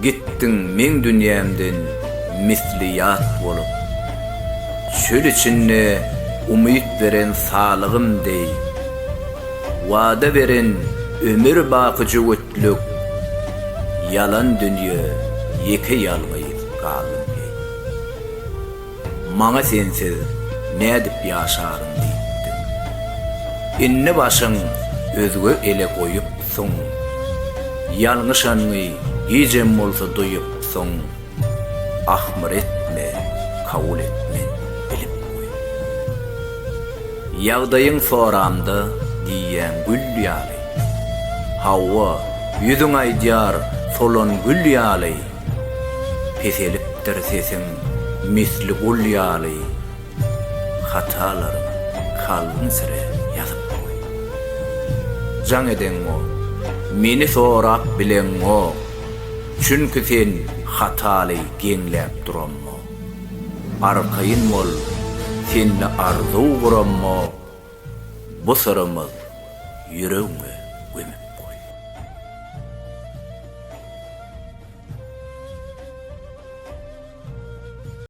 gittin men dünyamdan misliyat bolup. Şöyle içinde umut veren sağlığım dey, vada veren ömür bakıcı ötlük, yalan dünya yeke yalgayıp kalın dey. Maňa sensiz ne edip yaşarım deyipdim. Inne başın özgü ele koyup soň, yalňyşanyny gijem bolsa duyup soň, ahmar etme, kabul etme, bilip koy. Ýagdaýyň soramda diýen gül ýaly, Hawa ýüzüň aýdýar solan gül ýaly, peselipdir sesiň misli gül ýaly, hatalaryň kalbyň sire ýazyp koy. Jaň edeň-o, meni sorap bileň-o, çünki sen hataly geňläp durammo. Arkaýyn bol, seni arzu gurammo, bu sırymyz yüreğime gömüp